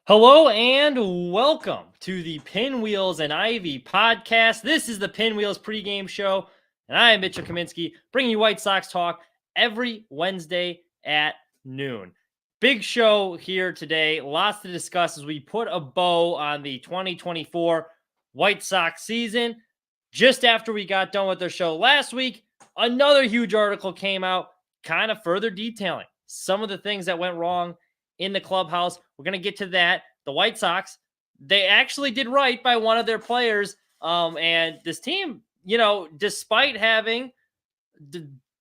Hello and welcome to the Pinwheels and Ivy podcast. This is the Pinwheels pregame show, and I am Mitchell Kaminski, bringing you White Sox talk every Wednesday at noon. Big show here today. Lots to discuss as we put a bow on the 2024 White Sox season. Just after we got done with their show last week, another huge article came out, kind of further detailing some of the things that went wrong in the clubhouse. We're going to get to that. The White Sox, they actually did right by one of their players. And this team, despite having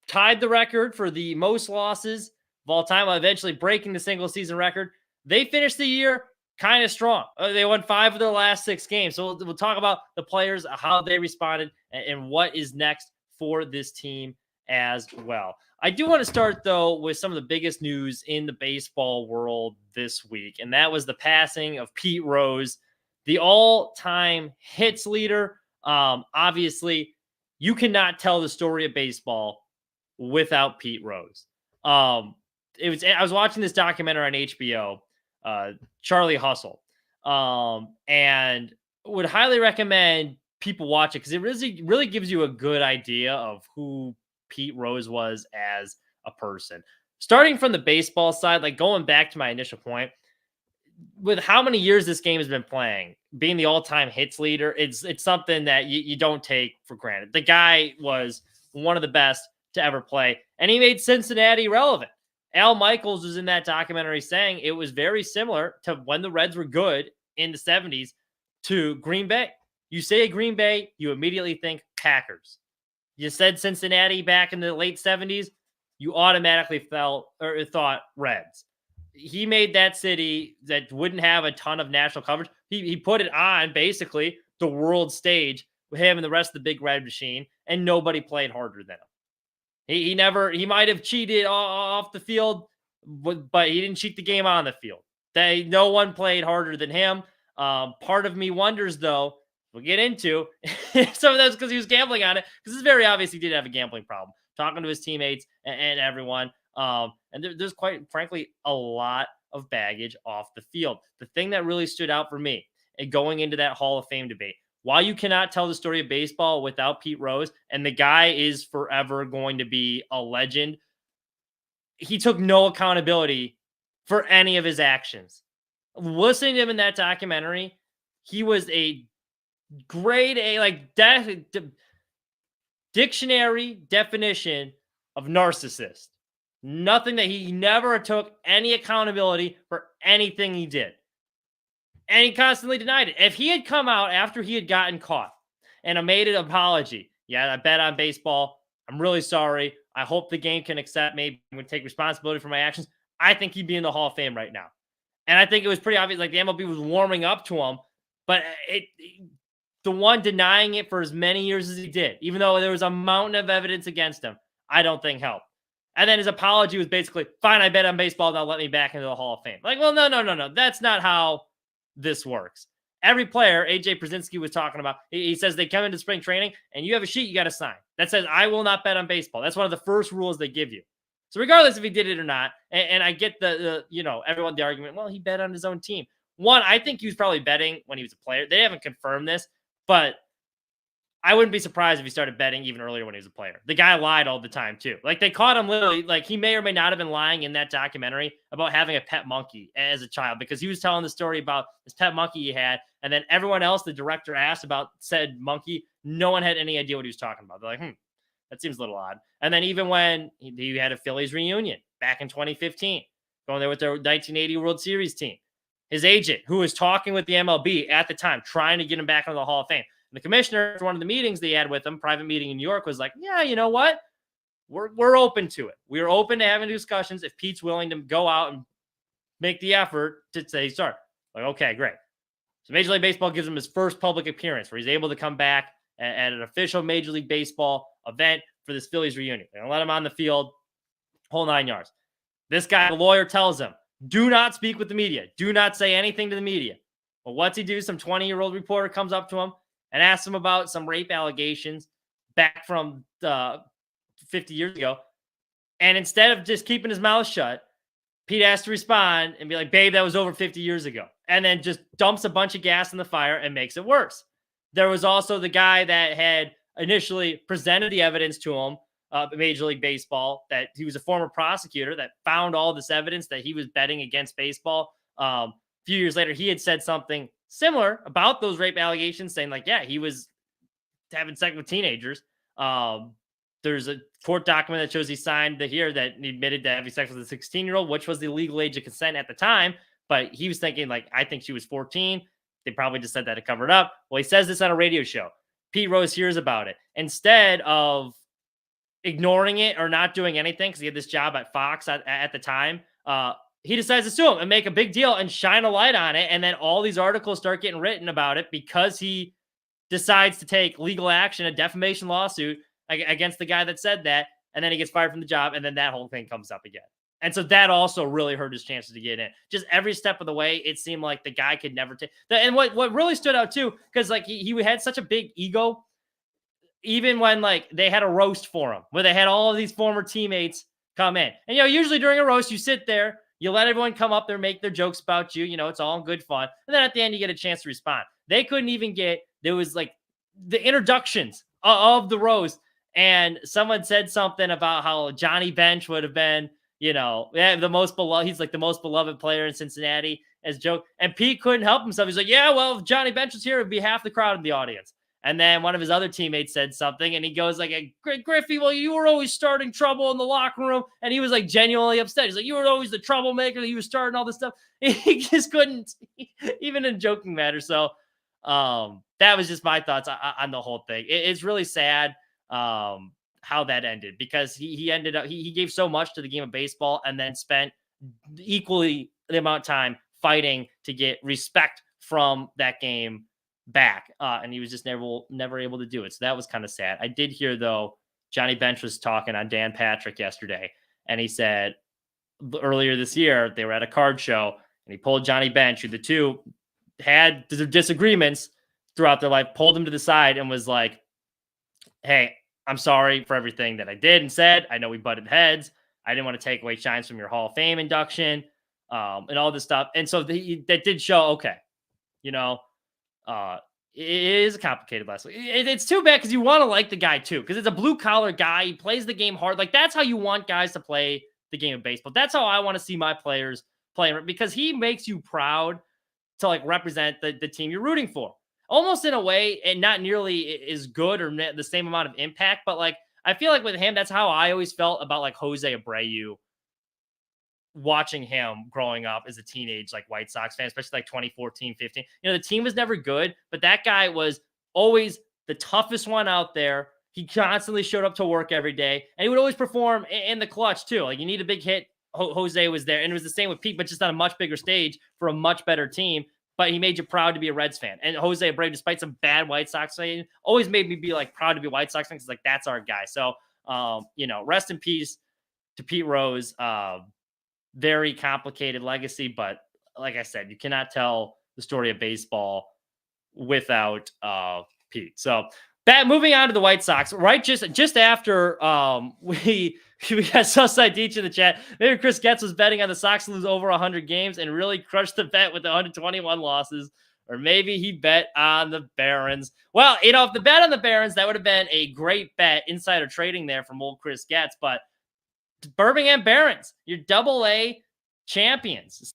tied the record for the most losses of all time, eventually breaking the single season record, they finished the year kind of strong. They won 5 of their last 6 games. So we'll talk about the players, how they responded, and what is next for this team as well. I do want to start, though, with some of the biggest news in the baseball world this week, and that was the passing of Pete Rose, the all-time hits leader. Obviously, you cannot tell the story of baseball without Pete Rose. I was watching this documentary on HBO, Charlie Hustle, and would highly recommend people watch it because it really gives you a good idea of who Pete Rose was as a person. Starting from the baseball side, like going back to my initial point, with how many years this game has been playing, being the all-time hits leader, it's something that you don't take for granted. The guy was one of the best to ever play, and he made Cincinnati relevant. Al Michaels was in that documentary saying it was very similar to when the Reds were good in the 70s to Green Bay. You say Green Bay, you immediately think Packers. You said Cincinnati back in the late 70s, you automatically thought Reds. He made that city that wouldn't have a ton of national coverage. He put it on basically the world stage with him and the rest of the Big Red Machine, and nobody played harder than him. He might have cheated off the field, but he didn't cheat the game on the field. No one played harder than him. Part of me wonders, though, we'll get into some of that's because he was gambling on it, because it's very obvious he did have a gambling problem, talking to his teammates and everyone. And there's quite frankly a lot of baggage off the field. The thing that really stood out for me going into that Hall of Fame debate, while you cannot tell the story of baseball without Pete Rose, and the guy is forever going to be a legend, he took no accountability for any of his actions. Listening to him in that documentary, he was a grade A, dictionary definition of narcissist. Nothing that he never took any accountability for anything he did. And he constantly denied it. If he had come out after he had gotten caught and made an apology, yeah, I bet on baseball, I'm really sorry, I hope the game can accept me, I'm going to take responsibility for my actions, I think he'd be in the Hall of Fame right now. And I think it was pretty obvious, like the MLB was warming up to him, but the one denying it for as many years as he did, even though there was a mountain of evidence against him, I don't think helped. And then his apology was basically, fine, I bet on baseball, now let me back into the Hall of Fame. Like, well, no. That's not how this works. Every player, AJ Przinsky was talking about, he says they come into spring training and you have a sheet you got to sign that says, I will not bet on baseball. That's one of the first rules they give you. So regardless if he did it or not, and I get the everyone, the argument, well, he bet on his own team. One, I think he was probably betting when he was a player. They haven't confirmed this, but I wouldn't be surprised if he started betting even earlier when he was a player. The guy lied all the time too. Like they caught him literally, like he may or may not have been lying in that documentary about having a pet monkey as a child, because he was telling the story about this pet monkey he had. And then everyone else, the director asked about said monkey. No one had any idea what he was talking about. They're like, that seems a little odd. And then even when he had a Phillies reunion back in 2015, going there with their 1980 World Series team, his agent, who was talking with the MLB at the time, trying to get him back into the Hall of Fame, the commissioner, for one of the meetings they had with him, private meeting in New York, was like, yeah, you know what? We're open to it. We're open to having discussions if Pete's willing to go out and make the effort to say start. Like, okay, great. So Major League Baseball gives him his first public appearance where he's able to come back at an official Major League Baseball event for this Phillies reunion. They're going to let him on the field, whole 9 yards. This guy, the lawyer, tells him, do not speak with the media. Do not say anything to the media. Well, what's he do? Some 20-year-old reporter comes up to him and asks him about some rape allegations back from 50 years ago. And instead of just keeping his mouth shut, Pete has to respond and be like, babe, that was over 50 years ago. And then just dumps a bunch of gas in the fire and makes it worse. There was also the guy that had initially presented the evidence to him, Major League Baseball, that he was a former prosecutor that found all this evidence that he was betting against baseball. A few years later, he had said something similar about those rape allegations, saying like, yeah, he was having sex with teenagers. There's a court document that shows he signed here that he admitted to having sex with a 16-year-old, which was the legal age of consent at the time. But he was thinking like, I think she was 14. They probably just said that to cover it up. Well, he says this on a radio show. Pete Rose hears about it. Instead of ignoring it or not doing anything, because he had this job at Fox at the time, he decides to sue him and make a big deal and shine a light on it. And then all these articles start getting written about it because he decides to take legal action, a defamation lawsuit against the guy that said that. And then he gets fired from the job. And then that whole thing comes up again. And so that also really hurt his chances to get in. Just every step of the way, it seemed like the guy could never take. And what really stood out too, because like he had such a big ego, even when like they had a roast for him, where they had all of these former teammates come in. And usually during a roast, you sit there, you let everyone come up there, make their jokes about you. It's all in good fun. And then at the end, you get a chance to respond. They couldn't even get. There was like the introductions of the roast, and someone said something about how Johnny Bench would have been. The most beloved. He's like the most beloved player in Cincinnati as joke. And Pete couldn't help himself. He's like, yeah, well, if Johnny Bench was here, it'd be half the crowd in the audience. And then one of his other teammates said something, and he goes like, Griffey, well, you were always starting trouble in the locker room. And he was like genuinely upset. He's like, you were always the troublemaker. He was starting all this stuff. He just couldn't, even in joking matter. So that was just my thoughts on the whole thing. It's really sad. How that ended, because he ended up, he gave so much to the game of baseball and then spent equally the amount of time fighting to get respect from that game back. And he was just never able to do it. So that was kind of sad. I did hear though, Johnny Bench was talking on Dan Patrick yesterday, and he said earlier this year, they were at a card show and he pulled Johnny Bench, who the two had disagreements throughout their life, pulled him to the side and was like, hey, I'm sorry for everything that I did and said. I know we butted heads. I didn't want to take away shines from your Hall of Fame induction, and all this stuff. And so that did show, okay, it is a complicated lesson. It's too bad because you want to like the guy too, because it's a blue collar guy. He plays the game hard. Like that's how you want guys to play the game of baseball. That's how I want to see my players playing, because he makes you proud to like represent the team you're rooting for. Almost in a way, and not nearly as good or the same amount of impact, but like I feel like with him, that's how I always felt about like Jose Abreu, watching him growing up as a teenage like White Sox fan, especially like 2014, 15. The team was never good, but that guy was always the toughest one out there. He constantly showed up to work every day, and he would always perform in the clutch too. Like you need a big hit, Jose was there, and it was the same with Pete, but just on a much bigger stage for a much better team. But he made you proud to be a Reds fan. And Jose Abreu, despite some bad White Sox fans, always made me be like proud to be a White Sox fan, because like that's our guy. So rest in peace to Pete Rose. Very complicated legacy, but like I said, you cannot tell the story of baseball without Pete. So moving on to the White Sox, right? Just after we got Suicide Deech in the chat. Maybe Chris Getz was betting on the Sox to lose over 100 games and really crushed the bet with the 121 losses. Or maybe he bet on the Barons. Well, if the bet on the Barons, that would have been a great bet, insider trading there from old Chris Getz. But Birmingham Barons, your Double-A champions.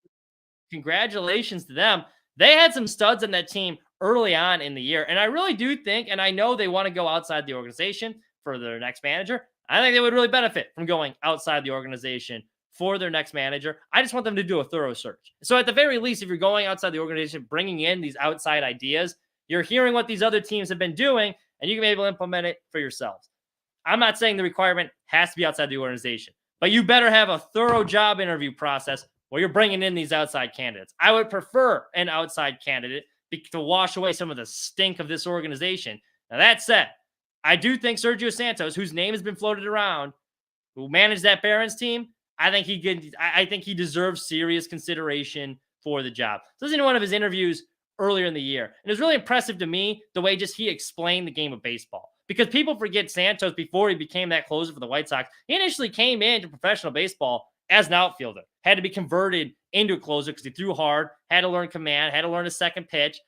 Congratulations to them. They had some studs in that team early on in the year. And I really do think, and I know they want to go outside the organization for their next manager. I think they would really benefit from going outside the organization for their next manager. I just want them to do a thorough search. So at the very least, if you're going outside the organization, bringing in these outside ideas, you're hearing what these other teams have been doing, and you can be able to implement it for yourselves. I'm not saying the requirement has to be outside the organization, but you better have a thorough job interview process where you're bringing in these outside candidates. I would prefer an outside candidate to wash away some of the stink of this organization. Now, that said, I do think Sergio Santos, whose name has been floated around, who managed that Barons team, I think he deserves serious consideration for the job. So this is in one of his interviews earlier in the year. And it was really impressive to me the way just he explained the game of baseball. Because people forget Santos, before he became that closer for the White Sox, he initially came into professional baseball as an outfielder, had to be converted into a closer because he threw hard, had to learn command, had to learn a second pitch.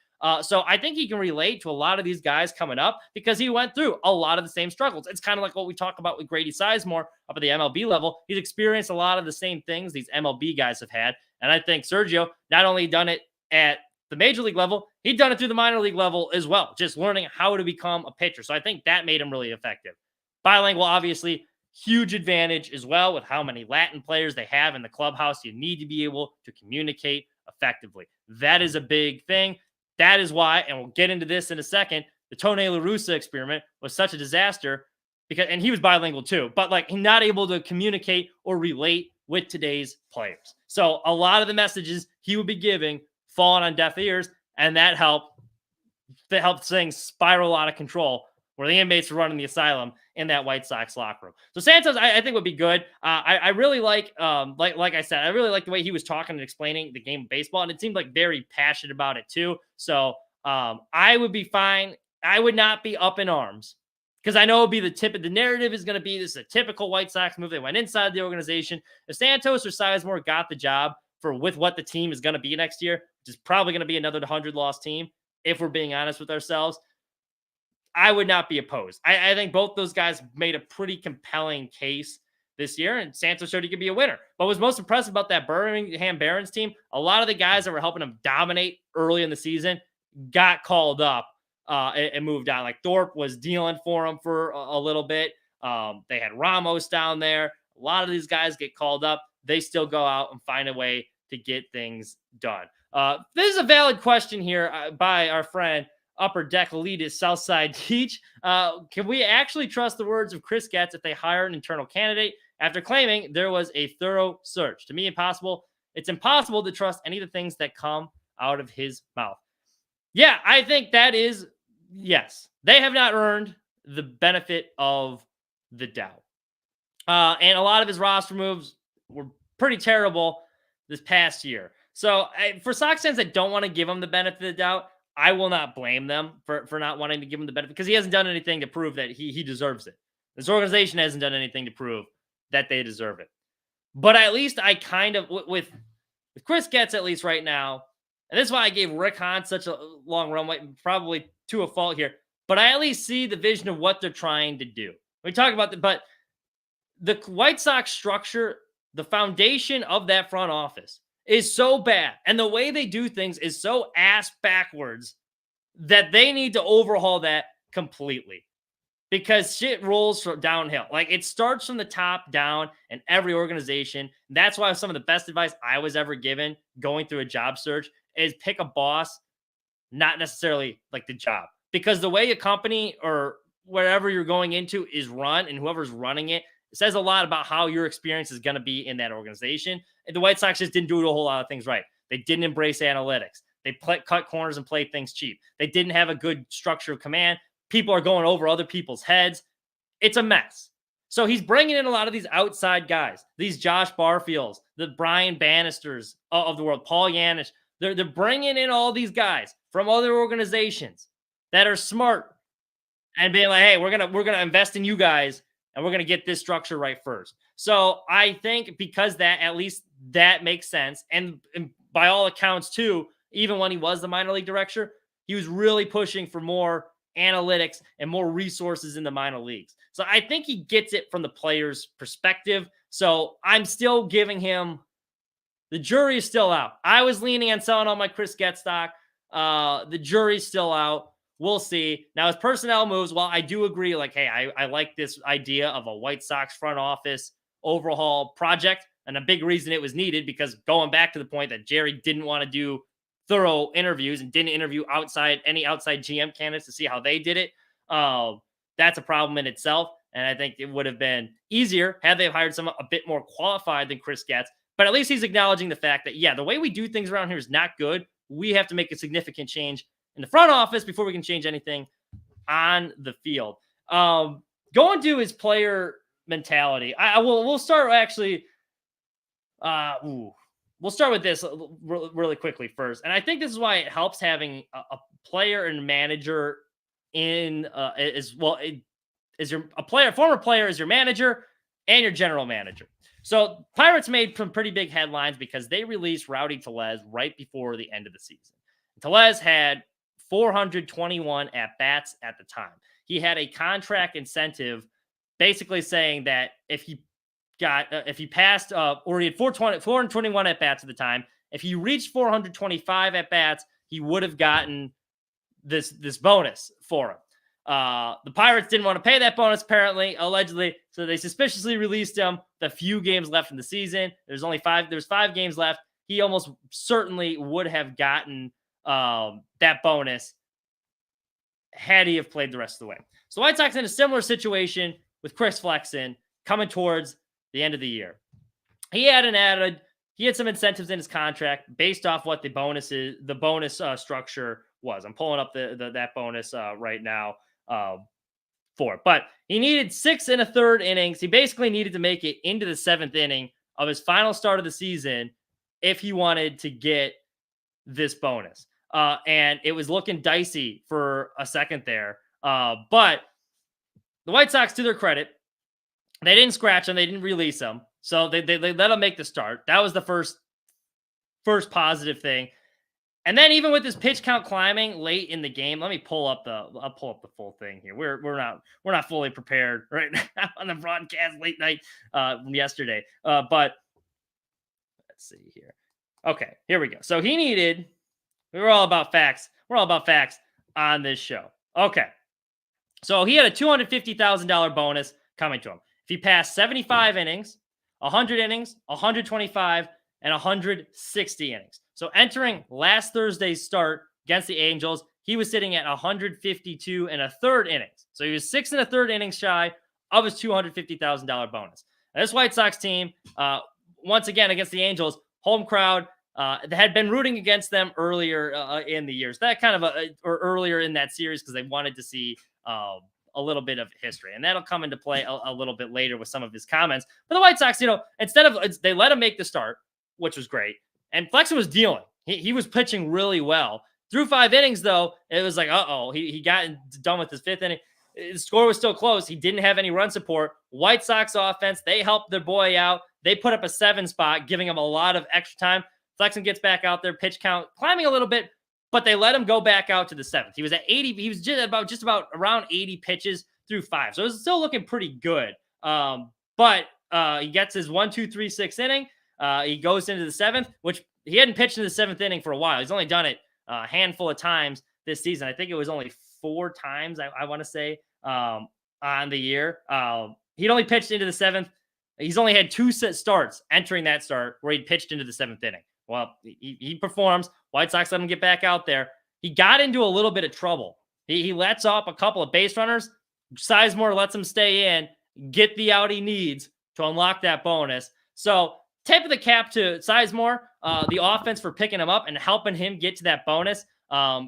So I think he can relate to a lot of these guys coming up because he went through a lot of the same struggles. It's kind of like what we talk about with Grady Sizemore up at the MLB level. He's experienced a lot of the same things these MLB guys have had. And I think Sergio not only done it at the major league level, he'd done it through the minor league level as well, just learning how to become a pitcher. So I think that made him really effective. Bilingual, obviously, huge advantage as well with how many Latin players they have in the clubhouse. You need to be able to communicate effectively. That is a big thing. That is why, and we'll get into this in a second, the Tony La Russa experiment was such a disaster because, and he was bilingual too, but like not able to communicate or relate with today's players. So a lot of the messages he would be giving falling on deaf ears, and that helped things spiral out of control where the inmates were running the asylum in that White Sox locker room. So Santos, I think would be good. I really like I said, I really like the way he was talking and explaining the game of baseball, and it seemed like very passionate about it too. So I would be fine. I would not be up in arms because I know it'll be the narrative is going to be this is a typical White Sox move. They went inside the organization. If Santos or Sizemore got the job with what the team is going to be next year, which is probably going to be another 100-loss team, if we're being honest with ourselves, I would not be opposed. I think both those guys made a pretty compelling case this year, and Santos showed he could be a winner. But what was most impressive about that Birmingham Barons team, a lot of the guys that were helping them dominate early in the season got called up and moved on. Like Thorpe was dealing for them for a little bit. They had Ramos down there. A lot of these guys get called up. They still go out and find a way to get things done. This is a valid question here by our friend Upper Deck Elitist Southside Teach. Can we actually trust the words of Chris Getz if they hire an internal candidate after claiming there was a thorough search? To me, impossible. It's impossible to trust any of the things that come out of his mouth. Yeah, I think that is, yes. They have not earned the benefit of the doubt. And a lot of his roster moves were pretty terrible this past year. So for Sox fans that don't want to give him the benefit of the doubt, I will not blame them for not wanting to give him the benefit because he hasn't done anything to prove that he deserves it. This organization hasn't done anything to prove that they deserve it. But at least I kind of, with Chris Getz at least right now, and this is why I gave Rick Hahn such a long run, probably to a fault here, but I at least see the vision of what they're trying to do. We talk about but the White Sox structure, the foundation of that front office is so bad. And the way they do things is so ass backwards that they need to overhaul that completely because shit rolls downhill. Like it starts from the top down in every organization. That's why some of the best advice I was ever given going through a job search is pick a boss, not necessarily like the job, because the way a company or wherever you're going into is run and whoever's running it says a lot about how your experience is going to be in that organization. And the White Sox just didn't do a whole lot of things right. They didn't embrace analytics. They cut corners and played things cheap. They didn't have a good structure of command. People are going over other people's heads. It's a mess. So he's bringing in a lot of these outside guys, these Josh Barfields, the Brian Bannisters of the world, Paul Yanish. They're bringing in all these guys from other organizations that are smart and being like, hey, we're gonna invest in you guys. And we're going to get this structure right first. So I think because at least that makes sense. And by all accounts too, even when he was the minor league director, he was really pushing for more analytics and more resources in the minor leagues. So I think he gets it from the player's perspective. So I'm still giving him, the jury is still out. I was leaning on selling all my Chris Getz stock. The jury's still out. We'll see. Now, his personnel moves, while I do agree, like, hey, I like this idea of a White Sox front office overhaul project, and a big reason it was needed because going back to the point that Jerry didn't want to do thorough interviews and didn't interview any outside GM candidates to see how they did it. That's a problem in itself, and I think it would have been easier had they hired someone a bit more qualified than Chris Getz, but at least he's acknowledging the fact that, yeah, the way we do things around here is not good. We have to make a significant change in the front office before we can change anything on the field. Going to his player mentality. We'll start actually. We'll start with this really quickly first. And I think this is why it helps having a player and manager in as well. Former player is your manager and your general manager. So Pirates made some pretty big headlines because they released Rowdy Tellez right before the end of the season. Tellez had 421 at bats at the time. He had a contract incentive basically saying that if he passed, or he had 421 at bats at the time, if he reached 425 at bats, he would have gotten this bonus for him. The Pirates didn't want to pay that bonus, apparently, allegedly, so they suspiciously released him. The few games left in the season, there's 5 games left. He almost certainly would have gotten that bonus had he have played the rest of the way. So the White Sox in a similar situation with Chris Flexen coming towards the end of the year. He had some incentives in his contract based off what the bonus structure was. I'm pulling up that bonus right now for it. But he needed 6 1/3 innings. He basically needed to make it into the 7th inning of his final start of the season if he wanted to get this bonus. And it was looking dicey for a second there. But the White Sox, to their credit, they didn't scratch him. They didn't release him. So they let him make the start. That was the first positive thing. And then even with his pitch count climbing late in the game, I'll pull up the full thing here. We're not fully prepared right now on the broadcast late night from yesterday. But let's see here. Okay, here we go. So we're all about facts. We're all about facts on this show. Okay. So he had a $250,000 bonus coming to him. If he passed 75 innings, 100 innings, 125, and 160 innings. So entering last Thursday's start against the Angels, he was sitting at 152 1/3 innings. So he was 6 1/3 innings shy of his $250,000 bonus. Now, this White Sox team, once again against the Angels, home crowd, had been rooting against them earlier in the years. That kind of or earlier in that series because they wanted to see a little bit of history, and that'll come into play a little bit later with some of his comments. But the White Sox, they let him make the start, which was great, and Flexen was dealing. He was pitching really well through 5 innings. Though it was like, he got done with his 5th inning. The score was still close. He didn't have any run support. White Sox offense, they helped their boy out. They put up a 7 spot, giving him a lot of extra time. Flexen gets back out there, pitch count climbing a little bit, but they let him go back out to the 7th. He was at 80. He was just about around 80 pitches through 5. So it was still looking pretty good. But he gets his 1, 2, 3, 6 inning. He goes into the 7th, which he hadn't pitched in the 7th inning for a while. He's only done it a handful of times this season. I think it was only 4 times, I want to say, on the year. He'd only pitched into the 7th. He's only had 2 starts entering that start where he'd pitched into the 7th inning. Well, he performs. White Sox let him get back out there. He got into a little bit of trouble. He lets off a couple of base runners. Sizemore lets him stay in, get the out he needs to unlock that bonus. So tip of the cap to Sizemore, the offense for picking him up and helping him get to that bonus,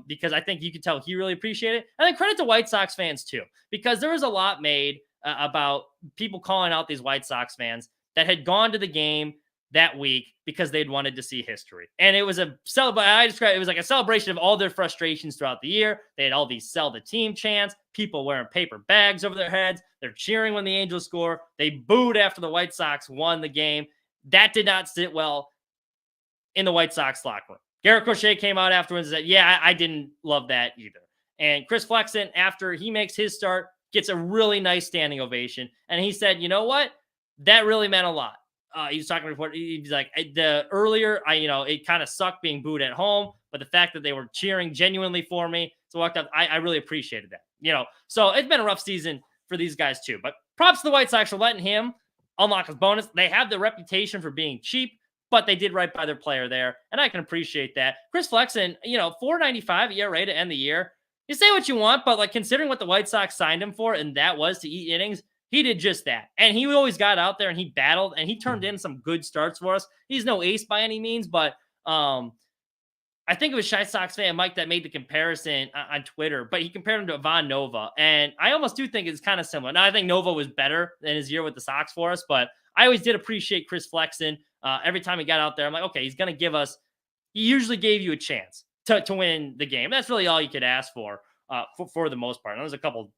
because I think you could tell he really appreciated it. And then credit to White Sox fans too, because there was a lot made about people calling out these White Sox fans that had gone to the game that week because they'd wanted to see history. And it was it was like a celebration of all their frustrations throughout the year. They had all these sell the team chants, people wearing paper bags over their heads. They're cheering when the Angels score. They booed after the White Sox won the game. That did not sit well in the White Sox locker room. Garrett Crochet came out afterwards and said, yeah, I didn't love that either. And Chris Flexen, after he makes his start, gets a really nice standing ovation. And he said, you know what? That really meant a lot. He was talking before. He's like, it kind of sucked being booed at home, but the fact that they were cheering genuinely for me, so walked up, I really appreciated that. So it's been a rough season for these guys too. But props to the White Sox for letting him unlock his bonus. They have the reputation for being cheap, but they did right by their player there, and I can appreciate that. Chris Flexen, 4.95 ERA to end the year. You say what you want, but considering what the White Sox signed him for, and that was to eat innings. He did just that. And he always got out there and he battled and he turned in some good starts for us. He's no ace by any means, but I think it was Shy Sox fan Mike that made the comparison on Twitter, but he compared him to Ivan Nova. And I almost do think it's kind of similar. Now, I think Nova was better in his year with the Sox for us, but I always did appreciate Chris Flexen. Every time he got out there, I'm like, okay, he's going to give us, he usually gave you a chance to win the game. That's really all you could ask for the most part. And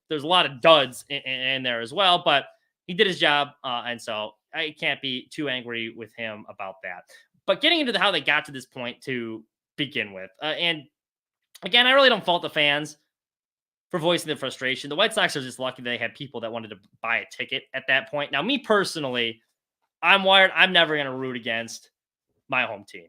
there's a lot of duds in there as well, but he did his job. And so I can't be too angry with him about that. But getting into how they got to this point to begin with, and again, I really don't fault the fans for voicing their frustration. The White Sox are just lucky they had people that wanted to buy a ticket at that point. Now, me personally, I'm wired. I'm never going to root against my home team.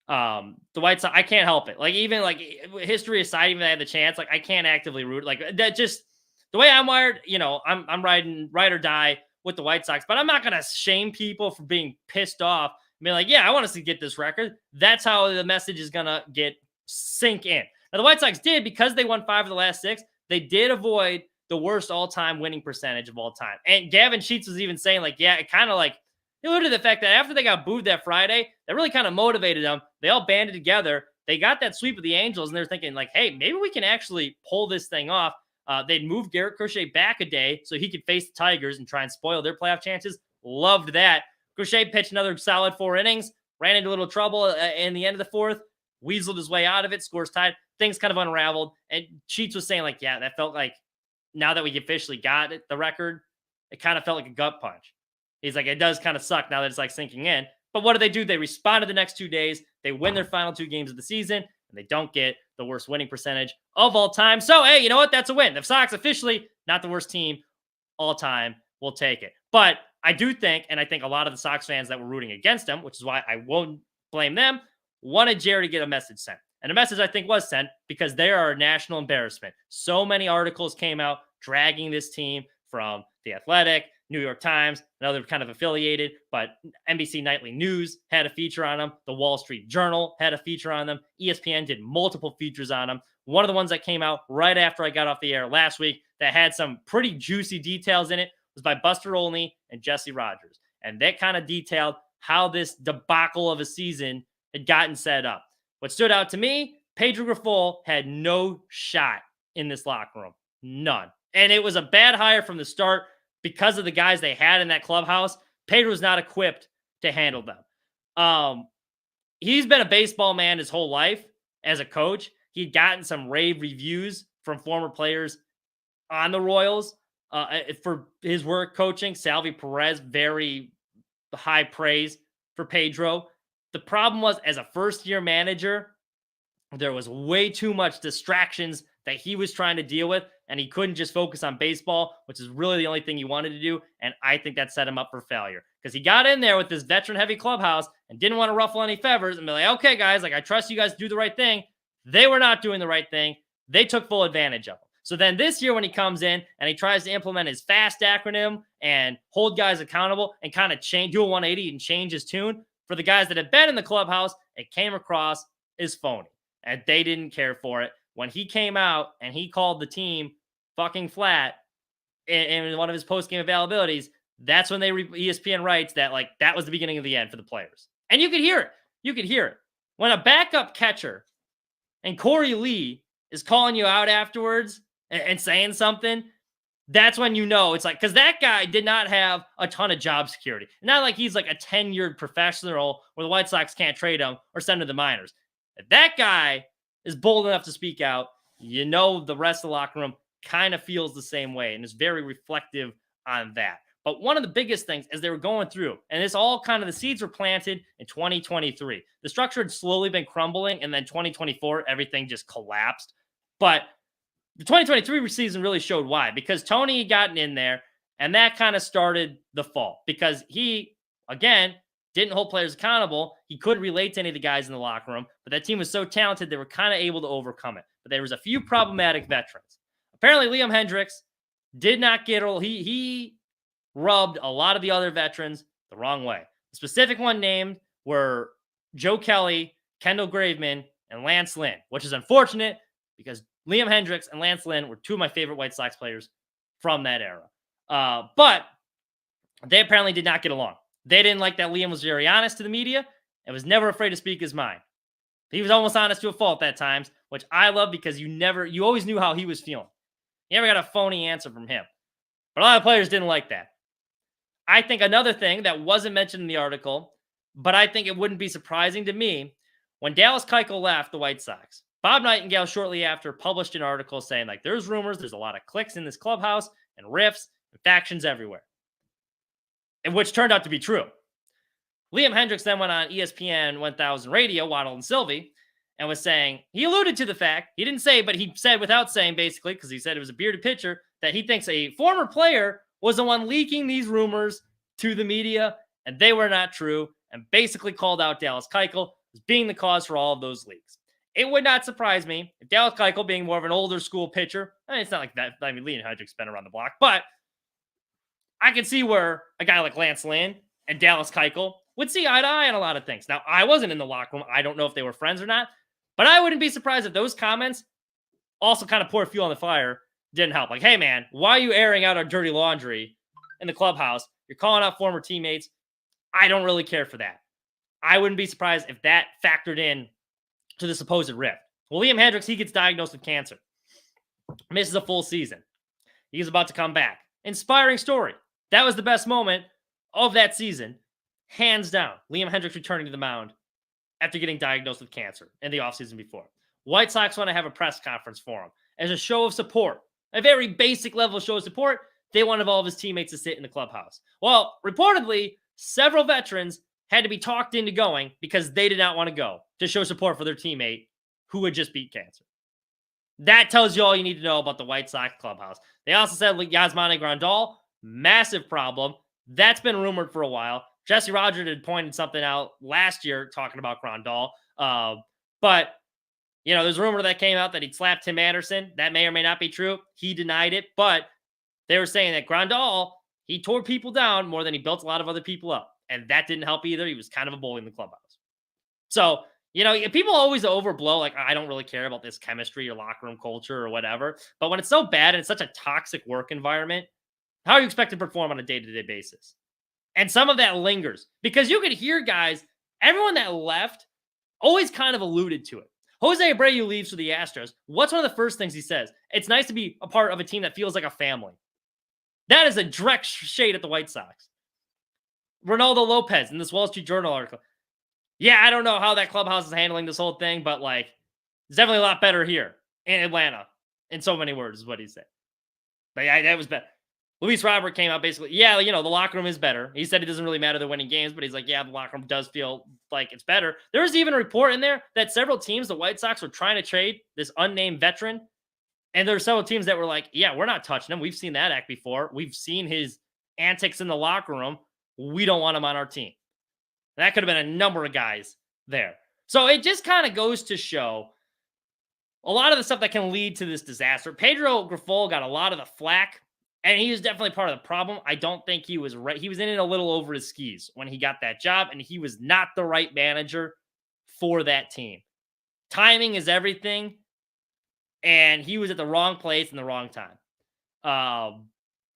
The White Sox, I can't help it. Like, even like history aside, even if I had the chance, like I can't actively root. Like that just the way I'm wired, I'm riding ride or die with the White Sox, but I'm not gonna shame people for being pissed off. I mean, like, yeah, I want us to get this record. That's how the message is gonna get sink in. Now the White Sox did, because they won 5 of the last 6, they did avoid the worst all-time winning percentage of all time. And Gavin Sheets was even saying, like, yeah, it kind of like he alluded to the fact that after they got booed that Friday, that really kind of motivated them. They all banded together. They got that sweep of the Angels, and they're thinking, like, hey, maybe we can actually pull this thing off. They'd moved Garrett Crochet back a day so he could face the Tigers and try and spoil their playoff chances. Loved that. Crochet pitched another solid 4 innings, ran into a little trouble in the end of the 4th, weaseled his way out of it, scores tied. Things kind of unraveled. And Sheets was saying, like, yeah, that felt like now that we officially got it, the record, it kind of felt like a gut punch. He's like, it does kind of suck now that it's like sinking in. But what do? They responded the next 2 days. They win their final 2 games of the season, and they don't get the worst winning percentage of all time. So, hey, you know what? That's a win. The Sox officially not the worst team all time. We'll take it. But I do think, and I think a lot of the Sox fans that were rooting against him, which is why I won't blame them, wanted Jerry to get a message sent. And the message, I think, was sent because they are a national embarrassment. So many articles came out dragging this team from The Athletic, New York Times, another kind of affiliated, but NBC Nightly News had a feature on them. The Wall Street Journal had a feature on them. ESPN did multiple features on them. One of the ones that came out right after I got off the air last week that had some pretty juicy details in it was by Buster Olney and Jesse Rogers. And that kind of detailed how this debacle of a season had gotten set up. What stood out to me, Pedro Grifol had no shot in this locker room. None. And it was a bad hire from the start because of the guys they had in that clubhouse. Pedro was not equipped to handle them. He's been a baseball man his whole life as a coach. He'd gotten some rave reviews from former players on the Royals for his work coaching. Salvi Perez, very high praise for Pedro. The problem was, as a first-year manager, there was way too much distractions that he was trying to deal with, and he couldn't just focus on baseball, which is really the only thing he wanted to do, and I think that set him up for failure. Because he got in there with this veteran-heavy clubhouse and didn't want to ruffle any feathers and be like, okay, guys, like, I trust you guys to do the right thing. They were not doing the right thing. They took full advantage of him. So then this year when he comes in and he tries to implement his FAST acronym and hold guys accountable and kind of do a 180 and change his tune, for the guys that have been in the clubhouse, it came across as phony. And they didn't care for it. When he came out and he called the team fucking flat in one of his post-game availabilities, that's when ESPN writes that, like, that was the beginning of the end for the players. And you could hear it. You could hear it. When a backup catcher and Corey Lee is calling you out afterwards and saying something, that's when you know it's like, because that guy did not have a ton of job security. Not like he's like a tenured professional where the White Sox can't trade him or send him to the minors. If that guy is bold enough to speak out, you know the rest of the locker room kind of feels the same way and is very reflective on that. But one of the biggest things as they were going through, and this all kind of the seeds were planted in 2023. The structure had slowly been crumbling, and then 2024, everything just collapsed. But the 2023 season really showed why, because Tony had gotten in there, and that kind of started the fall because he, again, didn't hold players accountable. He couldn't relate to any of the guys in the locker room, but that team was so talented, they were kind of able to overcome it. But there was a few problematic veterans. Apparently, Liam Hendriks did not get, he rubbed a lot of the other veterans the wrong way. The specific one named were Joe Kelly, Kendall Graveman, and Lance Lynn, which is unfortunate because Liam Hendriks and Lance Lynn were 2 of my favorite White Sox players from that era. But they apparently did not get along. They didn't like that Liam was very honest to the media and was never afraid to speak his mind. He was almost honest to a fault at times, which I love because you always knew how he was feeling. You never got a phony answer from him. But a lot of players didn't like that. I think another thing that wasn't mentioned in the article, but I think it wouldn't be surprising to me, when Dallas Keuchel left the White Sox, Bob Nightingale shortly after published an article saying, like, there's rumors, there's a lot of cliques in this clubhouse and rifts and factions everywhere. which turned out to be true. Liam Hendricks then went on ESPN 1000 Radio, Waddle and Sylvie, and was saying, he alluded to the fact, he didn't say, but he said without saying basically, because he said it was a bearded pitcher, that he thinks a former player was the one leaking these rumors to the media, and they were not true, and basically called out Dallas Keuchel as being the cause for all of those leaks. It would not surprise me if Dallas Keuchel, being more of an older school pitcher, I mean, it's not like that. I mean, Liam Hendricks been around the block, but I can see where a guy like Lance Lynn and Dallas Keuchel would see eye to eye on a lot of things. Now, I wasn't in the locker room. I don't know if they were friends or not, but I wouldn't be surprised if those comments also kind of pour fuel on the fire. Didn't help. Like, hey, man, why are you airing out our dirty laundry in the clubhouse? You're calling out former teammates. I don't really care for that. I wouldn't be surprised if that factored in to the supposed rift. Well, Liam Hendricks, he gets diagnosed with cancer. Misses a full season. He's about to come back. Inspiring story. That was the best moment of that season. Hands down. Liam Hendricks returning to the mound after getting diagnosed with cancer in the offseason before. White Sox want to have a press conference for him as a show of support. A very basic level show of support. They wanted all of his teammates to sit in the clubhouse. Well, reportedly, several veterans had to be talked into going because they did not want to go to show support for their teammate who had just beat cancer. That tells you all you need to know about the White Sox clubhouse. They also said Yasmani Grandal, massive problem. That's been rumored for a while. Jesse Rogers had pointed something out last year talking about Grandal. But, you know, there's a rumor that came out that he'd slapped Tim Anderson. That may or may not be true. He denied it. But they were saying that Grandal, he tore people down more than he built a lot of other people up. And that didn't help either. He was kind of a bully in the clubhouse. So, you know, people always overblow, like, I don't really care about this chemistry or locker room culture or whatever. But when it's so bad and it's such a toxic work environment, how are you expected to perform on a day-to-day basis? And some of that lingers because you could hear guys, everyone that left always kind of alluded to it. Jose Abreu leaves for the Astros. What's one of the first things he says? It's nice to be a part of a team that feels like a family. That is a direct shade at the White Sox. Ronaldo Lopez in this Wall Street Journal article. Yeah, I don't know how that clubhouse is handling this whole thing, but like, it's definitely a lot better here in Atlanta. In so many words is what he said. But yeah, that was better. Luis Robert came out basically, yeah, you know, the locker room is better. He said it doesn't really matter they're winning games, but he's like, yeah, the locker room does feel like it's better. There was even a report in there that several teams, the White Sox, were trying to trade this unnamed veteran. And there were several teams that were like, yeah, we're not touching him. We've seen that act before. We've seen his antics in the locker room. We don't want him on our team. And that could have been a number of guys there. So it just kind of goes to show a lot of the stuff that can lead to this disaster. Pedro Grifol got a lot of the flack. And he was definitely part of the problem. I don't think he was right. He was in it a little over his skis when he got that job, and he was not the right manager for that team. Timing is everything, and he was at the wrong place in the wrong time.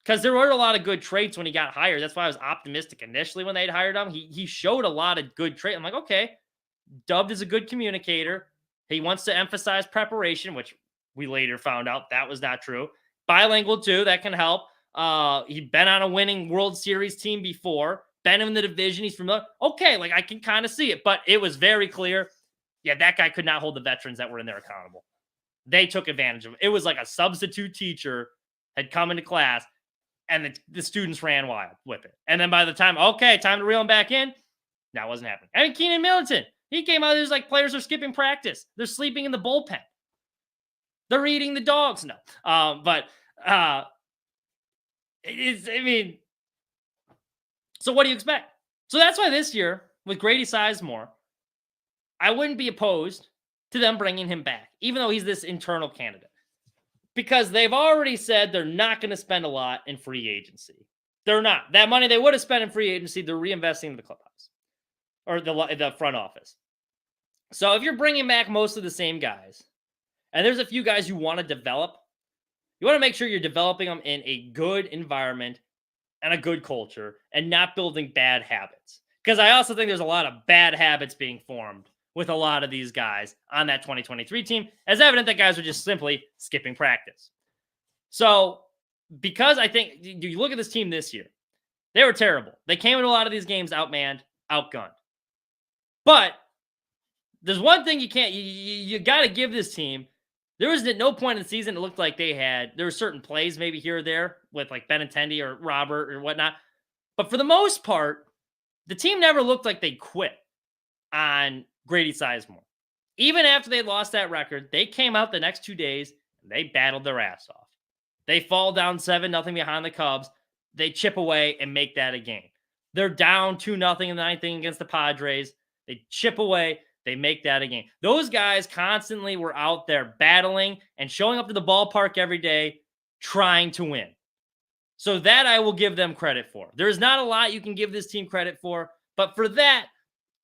Because there were a lot of good traits when he got hired. That's why I was optimistic initially when they'd hired him. He showed a lot of good traits. I'm like, okay, dubbed as a good communicator. He wants to emphasize preparation, which we later found out that was not true. Bilingual too, that can help. He'd been on a winning World Series team before, been in the division, he's familiar. Okay, like I can kind of see it, but it was very clear. Yeah, that guy could not hold the veterans that were in there accountable. They took advantage of it. It was like a substitute teacher had come into class and the students ran wild with it. And then by the time, okay, time to reel him back in, that wasn't happening. I mean, Keenan Middleton, he came out, there's like players are skipping practice. They're sleeping in the bullpen. They're eating the dogs. No. So what do you expect? So that's why this year with Grady Sizemore, I wouldn't be opposed to them bringing him back, even though he's this internal candidate, because they've already said they're not going to spend a lot in free agency. They're not. That money they would have spent in free agency, they're reinvesting in the clubhouse or the front office. So if you're bringing back most of the same guys, and there's a few guys you want to develop, you want to make sure you're developing them in a good environment and a good culture and not building bad habits. Because I also think there's a lot of bad habits being formed with a lot of these guys on that 2023 team, as evident that guys are just simply skipping practice. So because I think you look at this team this year, they were terrible. They came into a lot of these games outmanned, outgunned. But there's one thing you got to give this team. There was at no point in the season it looked like there were certain plays maybe here or there with like Benintendi or Robert or whatnot But for the most part, the team never looked like they quit on Grady Sizemore. Even after they lost that record, they came out the next 2 days and they battled their ass off. They fall down 7-0 behind the Cubs. They chip away and make that a game. They're down 2-0 in the ninth inning against the Padres. They chip away. They make that a game. Those guys constantly were out there battling and showing up to the ballpark every day trying to win. So that I will give them credit for. There's not a lot you can give this team credit for, but for that,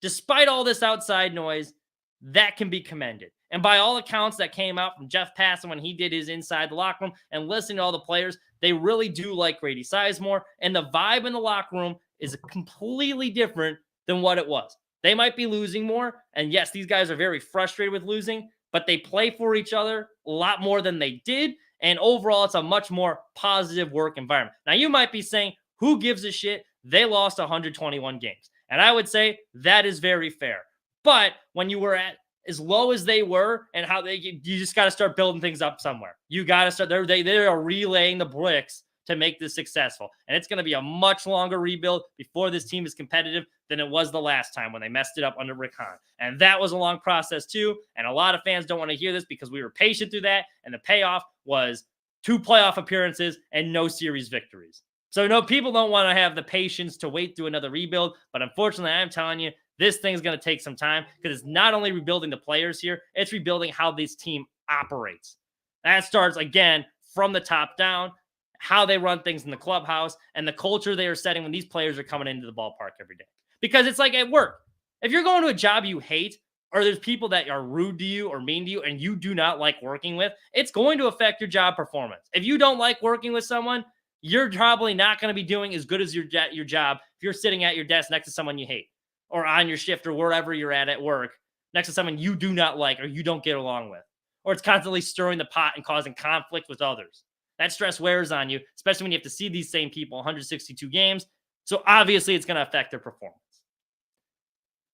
despite all this outside noise, that can be commended. And by all accounts that came out from Jeff Passan when he did his inside the locker room and listening to all the players, they really do like Grady Sizemore. And the vibe in the locker room is completely different than what it was. They might be losing more. And yes, these guys are very frustrated with losing, but they play for each other a lot more than they did. And overall, it's a much more positive work environment. Now, you might be saying, who gives a shit? They lost 121 games. And I would say that is very fair. But when you were at as low as they were and how you just got to start building things up somewhere. You got to start, they are relaying the bricks to make this successful. And it's going to be a much longer rebuild before this team is competitive than it was the last time when they messed it up under Rick Hahn. And that was a long process too. And a lot of fans don't want to hear this because we were patient through that. And the payoff was 2 playoff appearances and no series victories. So no, people don't want to have the patience to wait through another rebuild. But unfortunately, I'm telling you, this thing's going to take some time because it's not only rebuilding the players here, it's rebuilding how this team operates. That starts, again, from the top down, how they run things in the clubhouse, and the culture they are setting when these players are coming into the ballpark every day. Because it's like at work. If you're going to a job you hate, or there's people that are rude to you or mean to you and you do not like working with, it's going to affect your job performance. If you don't like working with someone, you're probably not going to be doing as good as your job if you're sitting at your desk next to someone you hate, or on your shift or wherever you're at work next to someone you do not like or you don't get along with, or it's constantly stirring the pot and causing conflict with others. That stress wears on you, especially when you have to see these same people 162 games. So obviously it's going to affect their performance.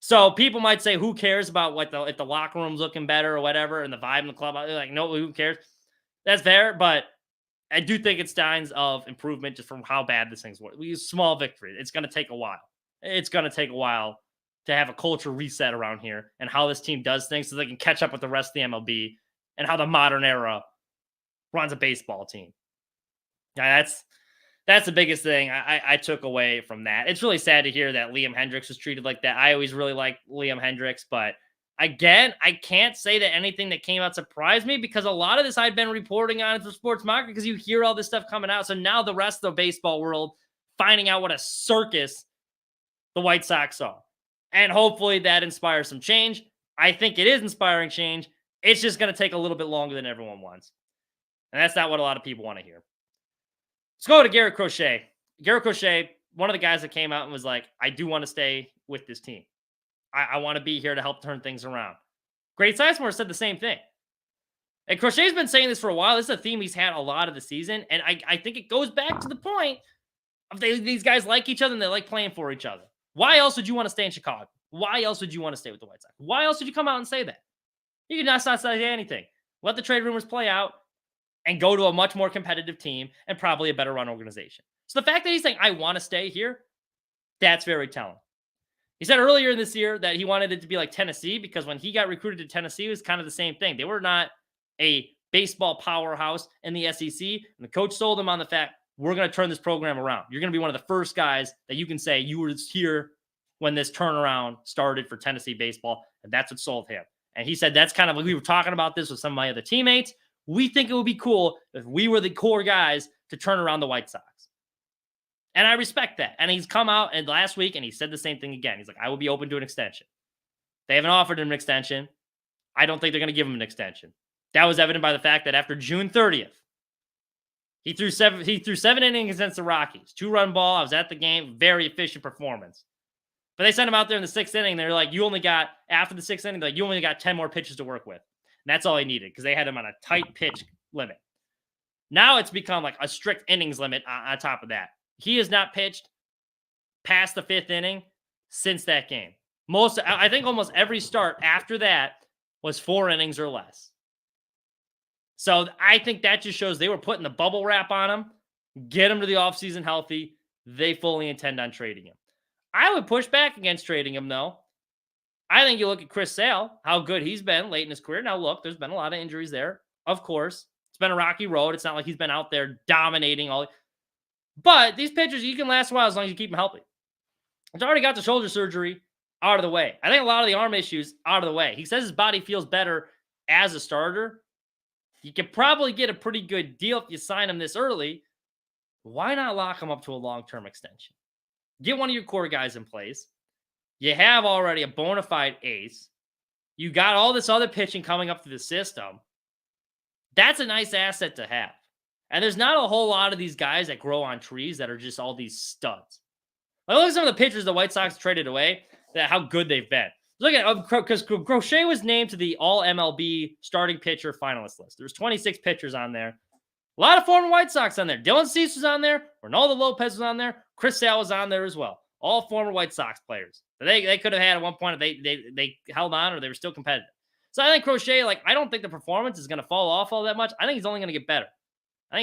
So people might say, who cares about what if the locker room's looking better or whatever and the vibe in the club? Like, no, who cares? That's fair, but I do think it's signs of improvement just from how bad this thing's working. We use small victory. It's going to take a while. It's going to take a while to have a culture reset around here and how this team does things so they can catch up with the rest of the MLB and how the modern era runs a baseball team. Now, that's the biggest thing I took away from that. It's really sad to hear that Liam Hendricks was treated like that. I always really liked Liam Hendricks, but again, I can't say that anything that came out surprised me because a lot of this I'd been reporting on at the sports market because you hear all this stuff coming out. So now the rest of the baseball world finding out what a circus the White Sox are. And hopefully that inspires some change. I think it is inspiring change. It's just going to take a little bit longer than everyone wants. And that's not what a lot of people want to hear. Let's go to Garrett Crochet. Garrett Crochet, one of the guys that came out and was like, I do want to stay with this team. I want to be here to help turn things around. Grady Sizemore said the same thing. And Crochet's been saying this for a while. This is a theme he's had a lot of the season. And I think it goes back to the point of these guys like each other and they like playing for each other. Why else would you want to stay in Chicago? Why else would you want to stay with the White Sox? Why else would you come out and say that? You could not say anything. Let the trade rumors play out and go to a much more competitive team and probably a better run organization. So the fact that he's saying, I want to stay here, that's very telling. He said earlier in this year that he wanted it to be like Tennessee because when he got recruited to Tennessee, it was kind of the same thing. They were not a baseball powerhouse in the SEC. And the coach sold him on the fact, we're going to turn this program around. You're going to be one of the first guys that you can say you were here when this turnaround started for Tennessee baseball. And that's what sold him. And he said, that's kind of like we were talking about this with some of my other teammates. We think it would be cool if we were the core guys to turn around the White Sox. And I respect that. And he's come out and last week and he said the same thing again. He's like, I will be open to an extension. They haven't offered him an extension. I don't think they're going to give him an extension. That was evident by the fact that after June 30th, he threw seven innings against the Rockies. 2-run ball. I was at the game. Very efficient performance. But they sent him out there in the 6th inning. They're like, after the 6th inning, you only got 10 more pitches to work with. And that's all he needed because they had him on a tight pitch limit. Now it's become like a strict innings limit on top of that. He has not pitched past the 5th inning since that game. I think almost every start after that was 4 innings or less. So I think that just shows they were putting the bubble wrap on him, get him to the offseason healthy. they fully intend on trading him. I would push back against trading him, though. I think you look at Chris Sale, how good he's been late in his career. Now, look, there's been a lot of injuries there. Of course, it's been a rocky road. It's not like he's been out there dominating all. But these pitchers, you can last a while as long as you keep them healthy. He's already got the shoulder surgery out of the way. I think a lot of the arm issues out of the way. He says his body feels better as a starter. You could probably get a pretty good deal if you sign him this early. Why not lock him up to a long-term extension? Get one of your core guys in place. You have already a bona fide ace. You got all this other pitching coming up through the system. That's a nice asset to have. And there's not a whole lot of these guys that grow on trees that are just all these studs. Like, look at some of the pitchers the White Sox traded away, how good they've been. Look at, because Crochet was named to the All-MLB starting pitcher finalist list. There's 26 pitchers on there. A lot of former White Sox on there. Dylan Cease was on there. Ronaldo Lopez was on there. Chris Sale was on there as well. All former White Sox players. They could have had at one point if they held on or they were still competitive. So I think Crochet, I don't think the performance is going to fall off all that much. I think he's only going to get better. He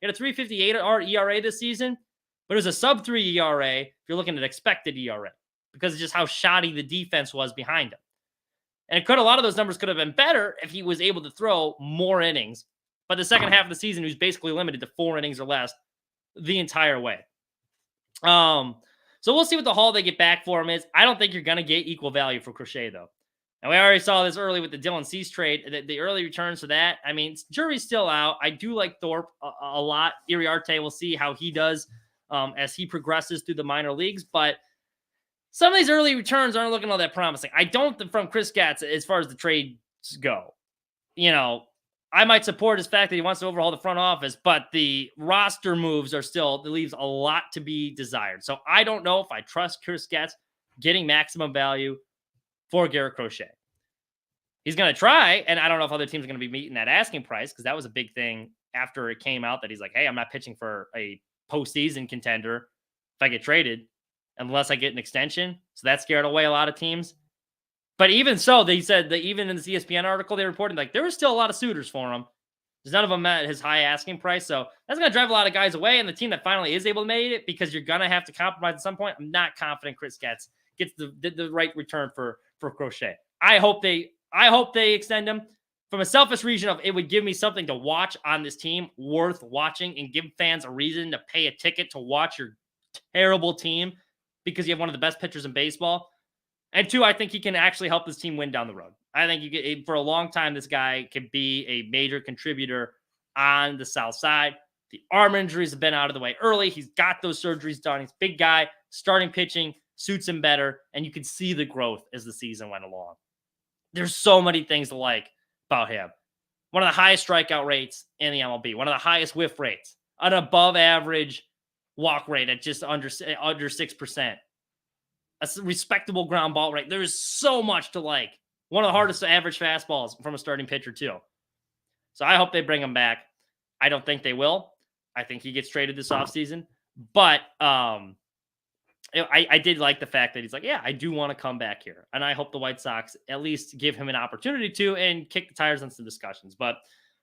had a 3.58 ERA this season, but it was a sub-3 ERA if you're looking at expected ERA because of just how shoddy the defense was behind him. And a lot of those numbers could have been better if he was able to throw more innings. But the second half of the season, he was basically limited to 4 innings or less the entire way. So we'll see what the haul they get back for him is. I don't think you're going to get equal value for Crochet, though. And we already saw this early with the Dylan Cease trade. The early returns for that, I mean, jury's still out. I do like Thorpe a lot. Iriarte, we'll see how he does as he progresses through the minor leagues. But some of these early returns aren't looking all that promising. I don't from Chris Gatz as far as the trades go. I might support his fact that he wants to overhaul the front office, but the roster moves leaves a lot to be desired. So I don't know if I trust Chris Gatz getting maximum value for Garrett Crochet. He's going to try, and I don't know if other teams are going to be meeting that asking price because that was a big thing after it came out that he's like, hey, I'm not pitching for a postseason contender if I get traded unless I get an extension. So that scared away a lot of teams. But even so, they said that even in this ESPN article, they reported there were still a lot of suitors for him. There's none of them met his high asking price. So that's going to drive a lot of guys away. And the team that finally is able to make it, because you're going to have to compromise at some point, I'm not confident Chris Gatz gets the right return for Crochet. I hope they extend him. From a selfish reason of it would give me something to watch on this team worth watching and give fans a reason to pay a ticket to watch your terrible team because you have one of the best pitchers in baseball. And 2, I think he can actually help this team win down the road. I think for a long time, this guy could be a major contributor on the South Side. The arm injuries have been out of the way early. He's got those surgeries done. He's a big guy. Starting pitching suits him better. And you can see the growth as the season went along. There's so many things to like about him. One of the highest strikeout rates in the MLB. One of the highest whiff rates. An above average walk rate at just under 6%. A respectable ground ball rate. There is so much to like. One of the hardest to average fastballs from a starting pitcher, too. So I hope they bring him back. I don't think they will. I think he gets traded this offseason. But I did like the fact that he's like, yeah, I do want to come back here. And I hope the White Sox at least give him an opportunity to and kick the tires on some discussions. But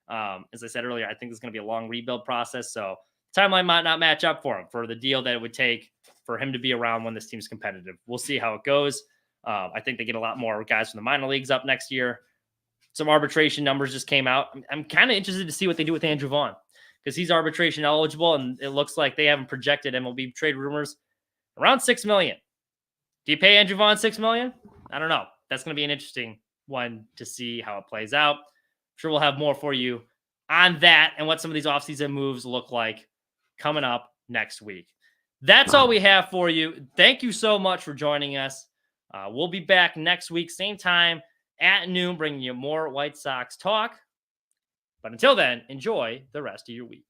as I said earlier, I think this is going to be a long rebuild process. So timeline might not match up for him for the deal that it would take for him to be around when this team's competitive. We'll see how it goes. I think they get a lot more guys from the minor leagues up next year. Some arbitration numbers just came out. I'm kind of interested to see what they do with Andrew Vaughn because he's arbitration eligible, and it looks like they haven't projected MLB trade rumors around $6 million. Do you pay Andrew Vaughn $6 million? I don't know. That's going to be an interesting one to see how it plays out. I'm sure we'll have more for you on that and what some of these offseason moves look like coming up next week. That's all we have for you. Thank you so much for joining us. We'll be back next week, same time at noon, bringing you more White Sox talk. But until then, enjoy the rest of your week.